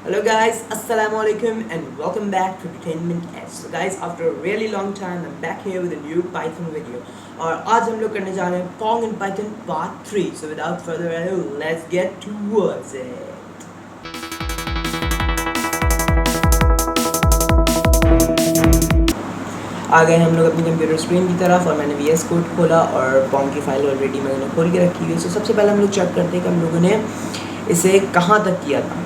Hello guys, Assalamu alaikum and welcome back to Entertainment Edge. So guys, after a really long time, I'm back here with a new Python video. और आज हम लोग करने जा रहे हैं Pong in Python Part 3. So without further ado, let's get towards it. आ गए हम लोग अपनी कंप्यूटर स्क्रीन की तरफ और मैंने VS कोड खोला और Pong की फाइल ऑलरेडी मैंने खोल के रखी हुई है. सबसे पहले हम लोग चेक करते हैं कि हम लोगों ने इसे कहाँ तक किया था.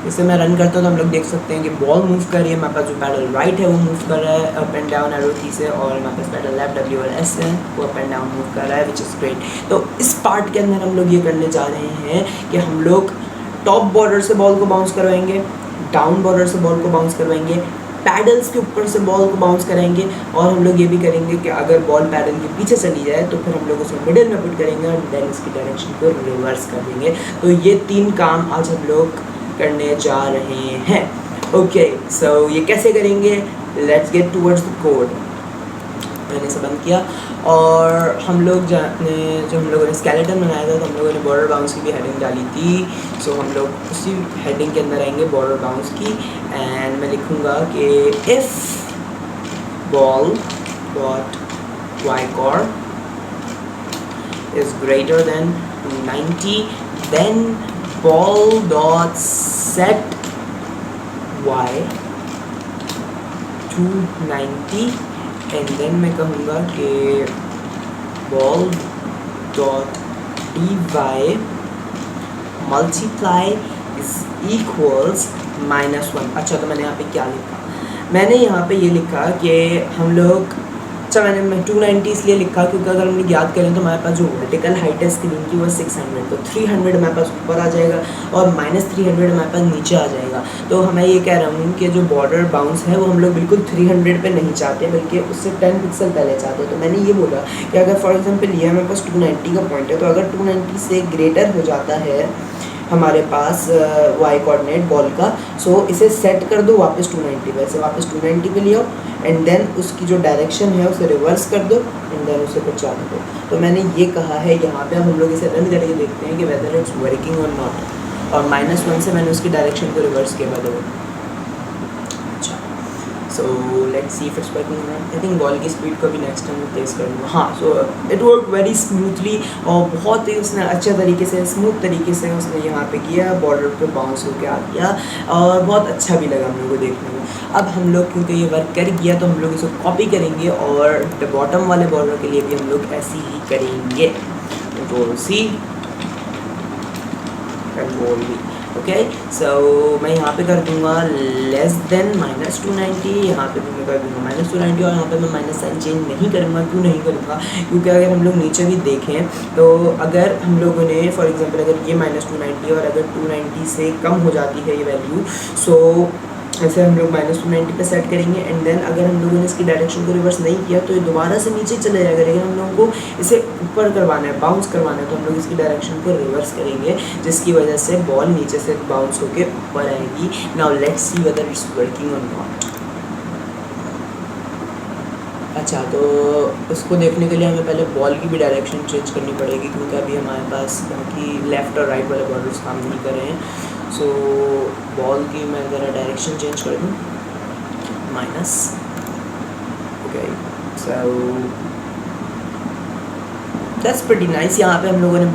इसे मैं रन करता हूँ तो हम लोग देख सकते हैं कि बॉल मूव कर रही है. हमारे पास जो पैडल राइट है वो मूव कर रहा है अप एंड डाउन एरो की से, और हमारे पास पैडल लेफ्ट W और S है वो अप एंड डाउन मूव कर रहा है, विच इज़ ग्रेट. तो इस पार्ट के अंदर हम लोग ये करने जा रहे हैं कि हम लोग टॉप बॉर्डर से बॉल को बाउंस करवाएंगे, डाउन बॉर्डर से बॉल को बाउंस करवाएंगे, पैडल्स के ऊपर से बॉल को बाउंस कराएंगे, और हम लोग ये भी करेंगे कि अगर बॉल पैडल के पीछे चली जाए तो फिर हम लोग उसे मिडिल में पुट करेंगे और देन इसकी डायरेक्शन को रिवर्स कर देंगे. तो ये 3 काम आज हम लोग करने जा रहे हैं. ओके, सो ये कैसे करेंगे? Let's get towards the code. मैंने इसे बंद किया और हम लोग जो हम लोगों ने स्केलेटन बनाया था तो हम लोगों ने बॉर्डर बाउंस की भी हेडिंग डाली थी. सो हम लोग उसी हेडिंग के अंदर आएंगे बॉर्डर बाउंस की, एंड मैं लिखूँगा कि if ball dot y cor is greater than 90 then ball dot set y to 90, and then मैं कहूँगा कि ball dot dy multiply is equals -1. अच्छा, तो मैंने यहाँ पे क्या लिखा? मैंने यहाँ पे ये लिखा कि हम लोग मैंने 290 इसलिए लिखा क्योंकि अगर हम लोग याद करें तो हमारे पास जो वर्टिकल हाइट है स्क्रीन की वो 600, तो 300 हमारे पास ऊपर आ जाएगा और -300 हमारे पास नीचे आ जाएगा. तो मैं ये कह रहा हूँ कि जो बॉर्डर बाउंस है वो हम लोग बिल्कुल 300 पे नहीं चाहते, बल्कि उससे 10 पिक्सल पहले चाहते हैं. तो मैंने ये बोला कि अगर फॉर एग्जाम्पल ये हमारे पास 290 का पॉइंट है, तो अगर 290 से ग्रेटर हो जाता है हमारे पास वाई कोऑर्डिनेट बॉल का, सो इसे सेट कर दो वापस 290 पे, ऐसे वापस 290 पे ले आओ, एंड देन उसकी जो डायरेक्शन है उसे रिवर्स कर दो, एंड देन उसे कुछ चालू दो. तो मैंने ये कहा है यहाँ पे. अब हम लोग इसे रन करके देखते हैं कि वेदर इट्स वर्किंग और नॉट. और -1 से मैंने उसकी डायरेक्शन को रिवर्स किया बदलो. अच्छा, so let's see if it's working. I think ball की स्पीड को भी नेक्स्ट टाइम तेज़ कर दूँगा. हाँ, so it work very smoothly और बहुत ही उसने अच्छे तरीके से स्मूथ तरीके से उसने यहाँ पे किया, बॉर्डर पे बाउंस होकर आ गया और बहुत अच्छा भी लगा हम लोग को देखने में. अब हम लोग क्योंकि ये वर्क कर गया तो हम लोग इसको कॉपी करेंगे और बॉटम वाले बॉर्डर के लिए भी हम लोग ऐसे ही करेंगे. Control C, control V. Okay, so मैं यहाँ पे कर दूँगा लेस देन -290, यहाँ पे भी मैं कर दूँगा -290, और यहाँ पे मैं माइनस साइन चेंज नहीं करूँगा. क्यों नहीं करूँगा? क्योंकि अगर हम लोग नीचे भी देखें तो अगर हम लोगों ने फॉर एग्जांपल अगर ये -290 और अगर 290 से कम हो जाती है ये वैल्यू, सो ऐसे हम लोग -290 पे सेट करेंगे, एंड देन अगर हम लोगों ने इसकी डायरेक्शन को रिवर्स नहीं किया तो ये दोबारा से नीचे चले जाएगा. लेकिन हम लोगों को इसे ऊपर करवाना है, बाउंस करवाना है, तो हम लोग इसकी डायरेक्शन को रिवर्स करेंगे, जिसकी वजह से बॉल नीचे से बाउंस होके ऊपर आएगी. Now let's see whether it's working और नॉट. अच्छा, तो इसको देखने के लिए हमें पहले बॉल की भी डायरेक्शन चेंज करनी पड़ेगी, क्योंकि अभी हमारे पास बाकी लेफ़्ट और राइट वाले बॉर्डर्स काम नहीं कर रहे हैं. सो बॉल की मैं ज़रा डायरेक्शन चेंज कर दूँ, minus. Okay, so that's pretty nice. यहाँ पे हम लोगों ने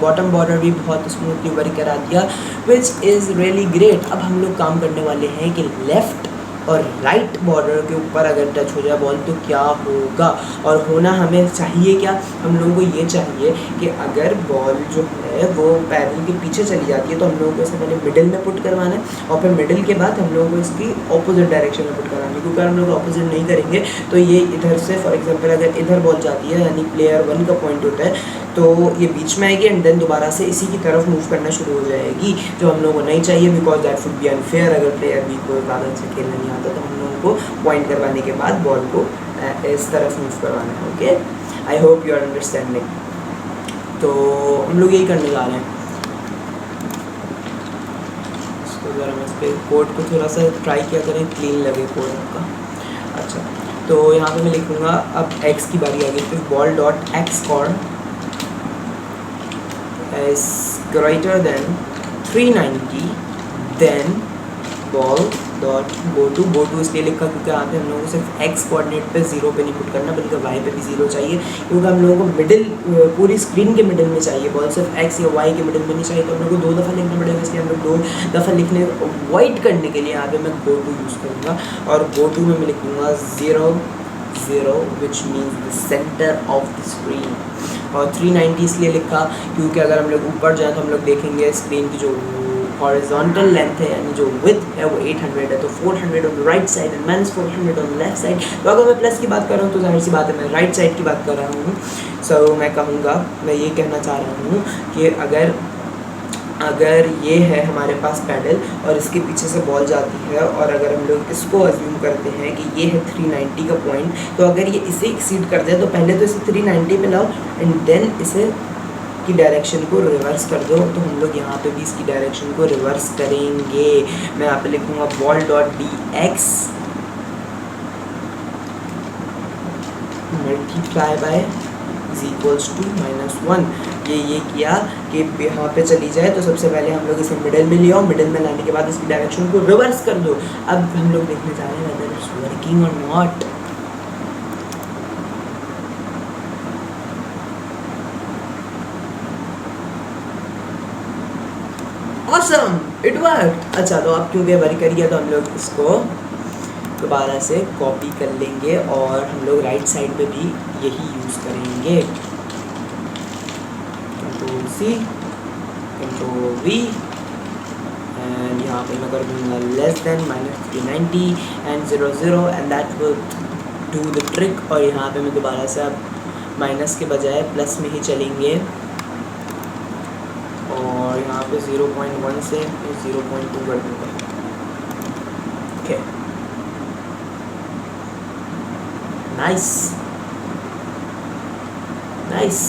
बॉटम बॉर्डर भी बहुत स्मूथली वर्क करा दिया, विच इज़ रियली ग्रेट. अब हम लोग काम करने वाले हैं कि लेफ़्ट और राइट बॉर्डर के ऊपर अगर टच हो जाए बॉल तो क्या होगा, और होना हमें चाहिए क्या? हम लोगों को ये चाहिए कि अगर बॉल जो है वो पैडल के पीछे चली जाती है तो हम लोगों को इसे पहले मिडिल में पुट करवाना है, और फिर मिडिल के बाद हम लोगों को इसकी ऑपोजिट डायरेक्शन में पुट करवाना है. क्योंकि हम लोग ऑपोजिट नहीं करेंगे तो ये इधर से फॉर एग्जांपल अगर इधर बॉल जाती है, यानी प्लेयर 1 का पॉइंट होता है, तो ये बीच में आएगी एंड देन दोबारा से इसी की तरफ मूव करना शुरू हो जाएगी, जो हम लोगों को नहीं चाहिए. Because that would be unfair. अगर प्लेयर बी को ज़्यादा से खेलना नहीं आता तो हम लोगों को पॉइंट करवाने के बाद बॉल को इस तरफ मूव करवाना है. Okay, I hope you are understanding. तो हम लोग यही करने जा रहे हैं. इसको ज़रा मैं इस पर कोड को थोड़ा सा ट्राई किया करें, क्लीन लगे कोड आपका. अच्छा, तो यहाँ पे मैं लिखूँगा अब x की बारी आ गई. फिर ball dot x cord is greater than 390 then ball dot go to इसलिए लिखा क्योंकि यहाँ पे हम लोगों को सिर्फ एक्स कोऑर्डिनेट पे 0 पे नहीं पुट करना बल्कि वाई पे भी 0 चाहिए, क्योंकि हम लोगों को मिडिल पूरी स्क्रीन के मिडिल में चाहिए बॉल, सिर्फ एक्स या वाई के मिडिल में नहीं चाहिए। तो हम लोग को 2 दफ़ा लिखना पड़ेगा, इसलिए हम लोग 2 दफ़ा लिखने अवॉइड करने के लिए यहाँ पे मैं गो टू यूज़ करूँगा, और गो टू में मैं लिखूँगा 0 0 which means the centre of the screen. और 390 इसलिए लिखा क्योंकि अगर हम लोग ऊपर जाएँ तो हम लोग देखेंगे स्क्रीन की जो हॉरिजॉन्टल लेंथ है यानी जो विड्थ है वो 800 है, तो 400 on the right side and -400 on the left side. तो अगर मैं प्लस की बात कर रहा हूँ तो जाहिर सी बात है मैं राइट साइड की बात कर रहा हूँ। सो मैं कहूँगा, मैं ये कहना चाह रहा हूँ कि अगर ये है हमारे पास पैडल और इसके पीछे से बॉल जाती है, और अगर हम लोग इसको अज्यूम करते हैं कि ये है 390 का पॉइंट, तो अगर ये इसे एक्सीड कर दे तो पहले तो इसे 390 पे लाओ एंड देन इसे की डायरेक्शन को रिवर्स कर दो। तो हम लोग यहाँ पे भी इसकी डायरेक्शन को रिवर्स करेंगे। मैं यहाँ पे लिखूँगा ball dot d x multiply by is equals to -1। ये किया कि यहाँ पे चली जाए तो सबसे पहले हम लोग इसे मिडिल में ले आओ, मिडिल में लाने के बाद इसकी डायरेक्शन को रिवर्स कर दो। अब हम लोग देखने जा रहे हैं whether it's working or not। Awesome, it worked। अच्छा, तो अब क्योंकि वर्क कर गया तो हम लोग इसको दोबारा से कॉपी कर लेंगे और हम लोग राइट साइड पे भी यही यूज़ करेंगे। Control C, control V, and यहाँ पे मैं कर दूँगा less than -390 and 0 0 and that will do the trick. और यहाँ पे मैं दोबारा से अब माइनस के बजाय प्लस में ही चलेंगे, और यहाँ पे 0.1 से 0.2 कर दूँगा। Okay, nice nice.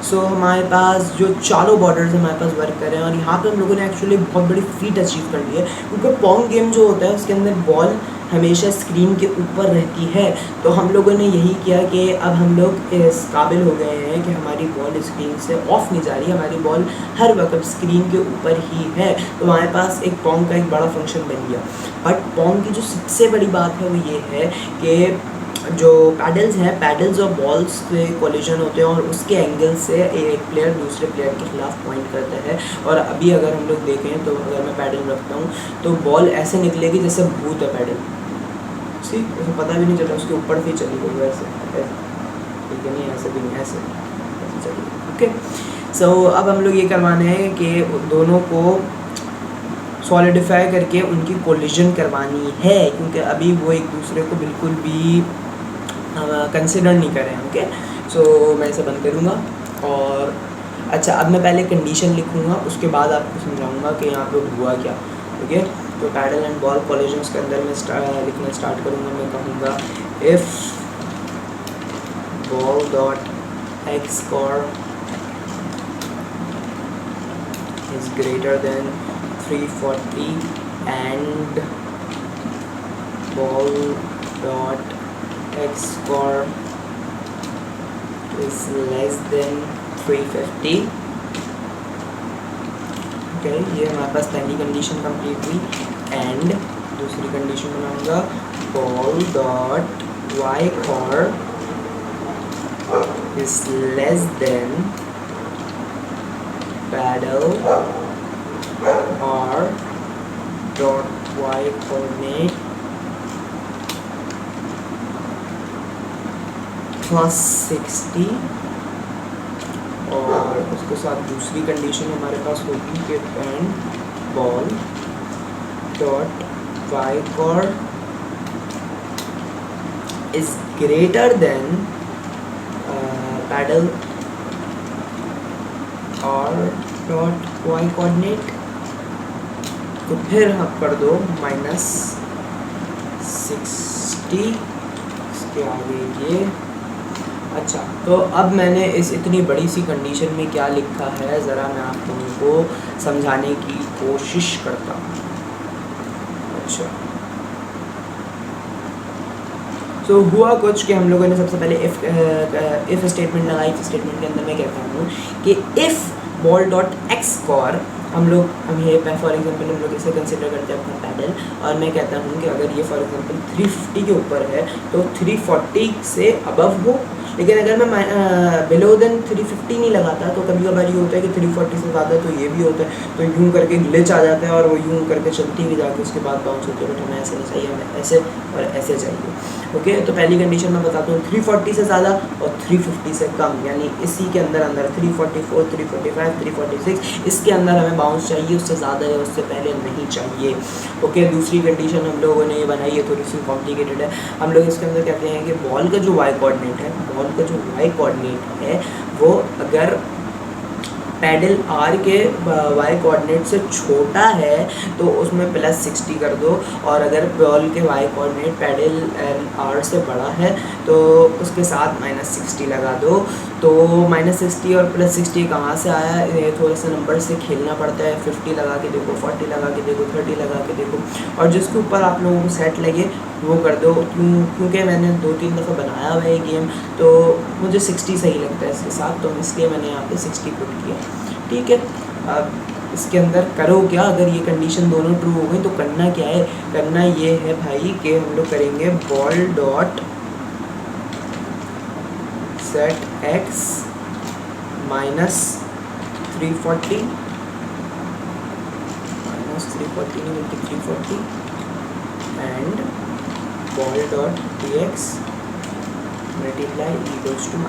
सो हमारे पास जो चारों बॉर्डर्स हमारे पास वर्क कर रहे हैं, और यहाँ पे हम लोगों ने एक्चुअली बहुत बड़ी फीट अचीव कर ली है, क्योंकि पोंग गेम जो होता है उसके अंदर बॉल हमेशा स्क्रीन के ऊपर रहती है। तो हम लोगों ने यही किया कि अब हम लोग इस काबिल हो गए हैं कि हमारी बॉल स्क्रीन से ऑफ नहीं जा रही, हमारी बॉल हर वक्त स्क्रीन के ऊपर ही है। तो हमारे पास एक पोंग का एक बड़ा फंक्शन बन गया। बट पोंग की जो सबसे बड़ी बात है वो ये है कि जो पैडल्स हैं, पैडल्स और बॉल्स के कोलिजन होते हैं और उसके एंगल से एक प्लेयर दूसरे प्लेयर के खिलाफ पॉइंट करता है। और अभी अगर हम लोग देखें तो अगर मैं पैडल रखता हूँ तो बॉल ऐसे निकलेगी जैसे भूत है पैडल, सी उसे पता भी नहीं चलता, उसके ऊपर से चली गई वैसे, ठीक है, नहीं ऐसे भी नहीं, ऐसे चली। ओके, सो अब हम लोग ये करवाना है कि दोनों को सॉलिडिफाई करके उनकी कोलिजन करवानी है, क्योंकि अभी वो एक दूसरे को बिल्कुल भी कंसिडर नहीं कर रहे हैं। ओके, सो मैं इसे बंद करूँगा। और अच्छा, अब मैं पहले कंडीशन लिखूँगा, उसके बाद आपको समझाऊँगा कि यहाँ पे हुआ क्या। ओके, तो पैडल एंड बॉल कोलिजन्स के अंदर मैं लिखना स्टार्ट करूँगा। मैं कहूँगा if ball dot x score is greater then 340 and ball dot x score is less than 350। Okay, ये हमारे पास पहली कंडीशन कंप्लीट हुई। एंड दूसरी कंडीशन बनाऊंगा ball dot y score is less than paddle or dot y coordinate plus 60। और उसके साथ दूसरी कंडीशन हमारे पास होगी कि and ball dot y coord is greater than paddle और डॉट y coordinate, तो फिर हम कर दो -60 इसके आगे ये। अच्छा, तो अब मैंने इस इतनी बड़ी सी कंडीशन में क्या लिखा है ज़रा मैं आप लोगों को समझाने की कोशिश करता हूँ। अच्छा, तो हुआ कुछ कि हम लोगों ने सबसे पहले इफ़ स्टेटमेंट लगाई। इफ़ स्टेटमेंट के अंदर मैं कहता हूँ कि if ball dot x score हम लोग हम ये फॉर एग्जांपल हम लोग इसे कंसिडर करते हैं अपना पैडल, और मैं कहता हूँ कि अगर ये फॉर एग्जांपल 350 के ऊपर है तो 340 से अबव हो, लेकिन अगर मैं बिलो देन 350 नहीं लगाता तो कभी कभार ये होता है कि 340 से ज़्यादा, तो ये भी होता है, तो यूँ करके ग्लिच आ जाता है और वो यूँ करके चलती हुई जाके उसके बाद बाउंस होती है। बट हमें ऐसे नहीं चाहिए, हमें ऐसे और ऐसे चाहिए। ओके, तो पहली कंडीशन मैं बताता हूँ 340 से ज़्यादा और 350 से कम, यानी इसी के अंदर 344, 345, 346 इसके अंदर हमें बाउंस चाहिए, उससे ज़्यादा या उससे पहले नहीं चाहिए। ओके, दूसरी कंडीशन हम लोगों ने ये बनाई है, थोड़ी सी कॉम्प्लिकेटेड है। हम लोग इसके अंदर कहते हैं कि बॉल का जो वाई कोऑर्डिनेट है, बॉल का जो वाई कोऑर्डिनेट है वो अगर पैडल आर के वाई कोऑर्डिनेट से छोटा है तो उसमें +60 कर दो, और अगर बॉल के वाई कोऑर्डिनेट पैडल आर से बड़ा है तो उसके साथ -60 लगा दो। तो -60 और +60 कहाँ से आया, ये थोड़ा सा नंबर से खेलना पड़ता है। 50 लगा के देखो, 40 लगा के देखो, 30 लगा के देखो, और जिसके ऊपर आप लोगों को सेट लगे वो कर दो। क्योंकि मैंने 2-3 दफ़ा बनाया हुआ है गेम, तो मुझे 60 सही लगता है इसके साथ, तो इसलिए मैंने यहाँ पे 60 पुट किया। ठीक है, अब इसके अंदर करो क्या, अगर ये कंडीशन दोनों ट्रू हो गई तो करना क्या है, करना ये है भाई कि हम लोग करेंगे बॉल डॉट सेट x -340 नहीं बल्कि 340 and ball dot dx multiply equals to -1।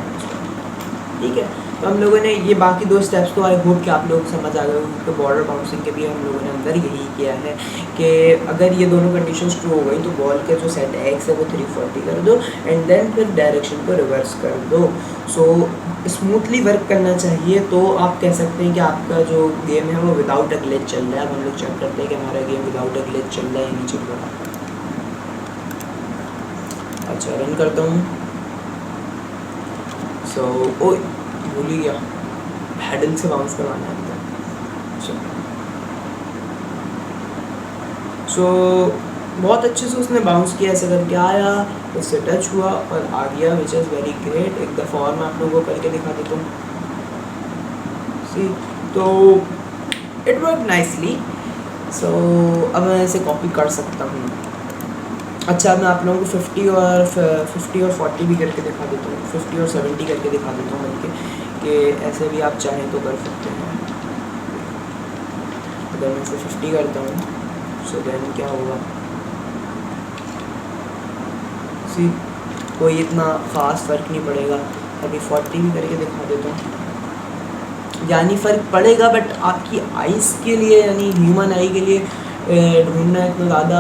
ठीक है, तो हम लोगों ने ये बाकी 2 स्टेप्स तो आई होप कि आप लोग समझ आ गए हो। तो बॉर्डर बाउंसिंग के भी हम लोगों ने अंदर यही किया है कि अगर ये दोनों कंडीशंस ट्रू हो गई तो बॉल के जो सेट x है वो 340 कर दो, एंड देन फिर डायरेक्शन को रिवर्स कर दो। सो स्मूथली वर्क करना चाहिए। तो आप कह सकते हैं कि आपका जो गेम है वो विदाउट अ ग्लिच चल रहा है। अब हम लोग चेक करते हैं कि हमारा गेम विदाउट अ ग्लिच चल रहा है या नहीं चल रहा। अच्छा, रन करता हूँ। सो ओ भूल ही गया, हैडल से बाउंस करवाना है। सो बहुत अच्छे से उसने बाउंस किया, ऐसे करके आया, उससे टच हुआ और आ गया, विच इज़ वेरी ग्रेट। एक दफ़ा और मैं आप लोगों को करके दिखा देता हूँ। सी, तो इट वर्क नाइसली। सो अब मैं इसे कॉपी कर सकता हूँ। अच्छा, मैं आप लोगों को 50 और 40 भी करके दिखा देता हूँ, 50 और 70 करके दिखा देता हूँ, बल्कि कि ऐसे भी आप चाहें तो कर सकते हैं। अगर मैं इसे 50 करता हूँ सो देन क्या होगा, सी कोई इतना ख़ास फ़र्क नहीं पड़ेगा। अभी 40 भी करके दिखा देता हूँ, यानी फ़र्क पड़ेगा बट आपकी आइज़ के लिए, यानी ह्यूमन आई के लिए ढूंढना इतना ज़्यादा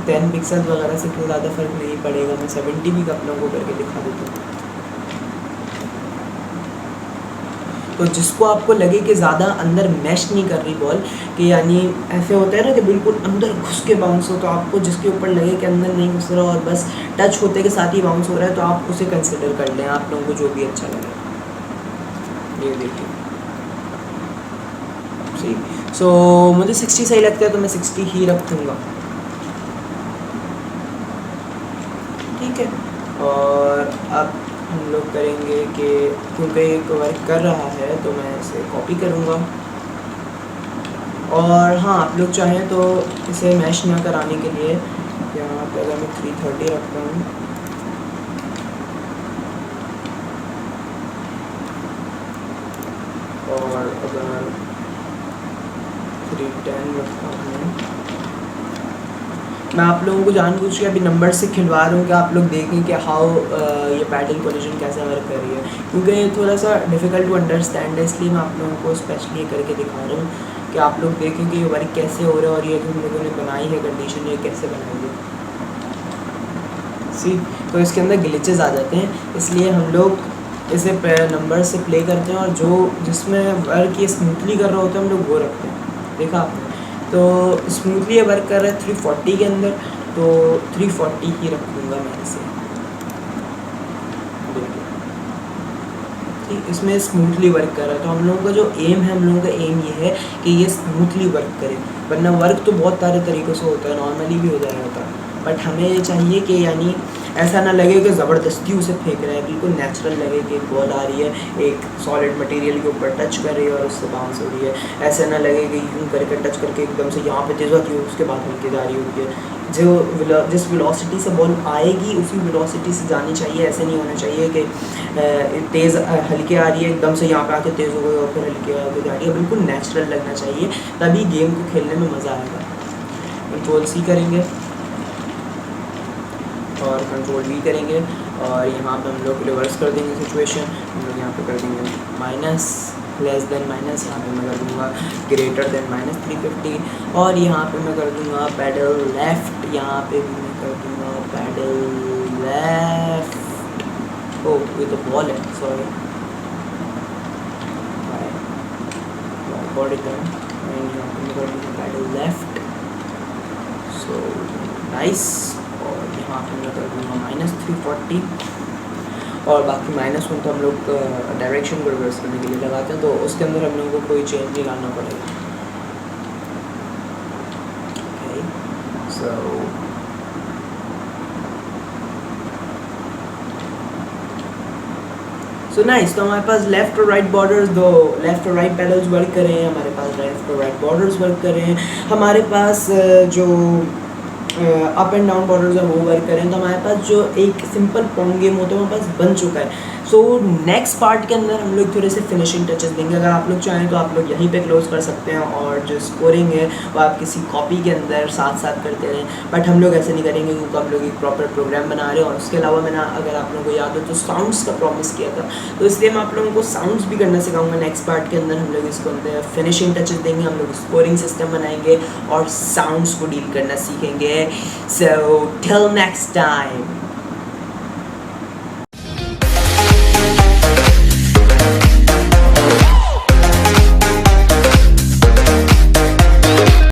10 पिक्सल वगैरह से इतना ज़्यादा फ़र्क नहीं पड़ेगा। मैं 70 भी आप लोगों को करके दिखा देता हूँ। तो जिसको आपको लगे कि ज़्यादा अंदर मैश नहीं कर रही बॉल, कि यानी ऐसे होता है ना कि बिल्कुल अंदर घुस के बाउंस हो, तो आपको जिसके ऊपर लगे कि अंदर नहीं घुस रहा और बस टच होते के साथ ही बाउंस हो रहा है, तो आप उसे कंसिडर कर लें, आप लोगों को जो भी अच्छा लगे। ये देखिए, सो मुझे 60 सही लगता है तो मैं 60 ही रखूँगा। ठीक है, और अब हम लोग करेंगे कि क्योंकि एक वर्क कर रहा है तो मैं इसे कॉपी करूँगा। और हाँ, आप लोग चाहें तो इसे मैश ना कराने के लिए यहाँ पे अगर मैं 330 रखता हूँ और अगर 310 रखता हूँ, मैं आप लोगों को जानबूझ के अभी नंबर से खिलवा रहा हूँ कि आप लोग देखें कि हाउ ये पैडल कोलिजन कैसे वर्क कर रही है, क्योंकि ये थोड़ा सा डिफ़िकल्ट टू अंडरस्टैंड है, इसलिए मैं आप लोगों को स्पेशली ये करके दिखा रहा हूँ कि आप लोग देखें कि ये वर्क कैसे हो रहा है और ये जो हम लोगों ने बनाई है कंडीशन, ये कैसे बनाई है। सी, तो इसके अंदर ग्लिचेस आ जाते हैं, इसलिए हम लोग इसे नंबर से प्ले करते हैं और जो जिसमें वर्क ये स्मूथली कर रहा होता है हम लोग वो रखते हैं। देखा आपने, तो स्मूथली ये वर्क कर रहा है 340 के अंदर, तो 340 ही रखूँगा मैं इसे। ठीक, इसमें स्मूथली वर्क कर रहा है, तो हम लोगों का जो एम है, हम लोगों का एम ये है कि ये स्मूथली वर्क करे, वरना वर्क तो बहुत सारे तरीक़ों से होता है, नॉर्मली भी हो जाएगा, बट हमें चाहिए कि यानी ऐसा ना लगे कि ज़बरदस्ती उसे फेंक रहे हैं, बिल्कुल नेचुरल लगे कि एक बॉल आ रही है, एक सॉलिड मटेरियल के ऊपर टच कर रही है और उससे बाउंस हो रही है। ऐसा ना लगे कि यूँ करके टच करके एकदम से यहाँ पे तेज़ होती है, उसके बाद हल्की जा रही होती है। जिस वेलोसिटी से बॉल आएगी उसी वेलोसिटी से जानी चाहिए। ऐसे नहीं होना चाहिए कि तेज़ हल्के आ रही है एकदम से यहाँ पे आके तेज़ हो गई और फिर हल्के आगे जा रही है। बिल्कुल नेचुरल लगना चाहिए, तभी गेम को खेलने में मज़ा आएगा। कंट्रोल सी करेंगे और कंट्रोल वी करेंगे और यहाँ पे हम लोग रिवर्स कर देंगे सिचुएशन। हम लोग यहाँ पे कर देंगे माइनस लेस देन माइनस, यहाँ पे मैं कर दूँगा ग्रेटर देन -350 और यहाँ पे मैं कर दूँगा पैडल लेफ़्ट, यहाँ पे भी मैं कर दूँगा पैडल लेफ़्ट। ओह ये तो बॉल है, सॉरी बॉडी टर्न। यहाँ पे मैं कर दूँगा पैडल लेफ़्ट, सो नाइस। और यहाँ पे मैं कर दूँगा -340 और बाकी -1 तो हम लोग डायरेक्शन को रिवर्स करने के लिए लगाते हैं, तो उसके अंदर हम लोगों को कोई चेंज नहीं लाना पड़ेगा। Okay so nice. तो हमारे पास लेफ़्ट और राइट बॉर्डर्स, दो लेफ़्ट और राइट पैडल्स वर्क कर रहे हैं, हमारे पास लेफ़्ट और राइट बॉर्डर्स वर्क कर रहे हैं, हमारे पास जो अप एंड डाउन बॉर्डर्स है वो वर्क करें। तो हमारे पास जो एक सिंपल पॉन्ग गेम होता है हमारे पास बन चुका है। सो नेक्स्ट पार्ट के अंदर हम लोग थोड़े से फिनिशिंग टचेस देंगे। अगर आप लोग चाहें तो आप लोग यहीं पे क्लोज कर सकते हैं और जो स्कोरिंग है वो आप किसी कॉपी के अंदर साथ साथ करते रहें, बट हम लोग ऐसे नहीं करेंगे क्योंकि हम लोग एक प्रॉपर प्रोग्राम बना रहे हैं। और उसके अलावा मैंने, अगर आप लोगों को याद हो तो साउंड्स का प्रॉमिस किया था, तो इसलिए मैं आप लोगों को साउंड्स भी करना सिखाऊंगा। नेक्स्ट पार्ट के अंदर हम लोग इसको अंदर फिनिशिंग टचेस देंगे, हम लोग स्कोरिंग सिस्टम बनाएंगे और साउंड्स को डील करना सीखेंगे। So till next time.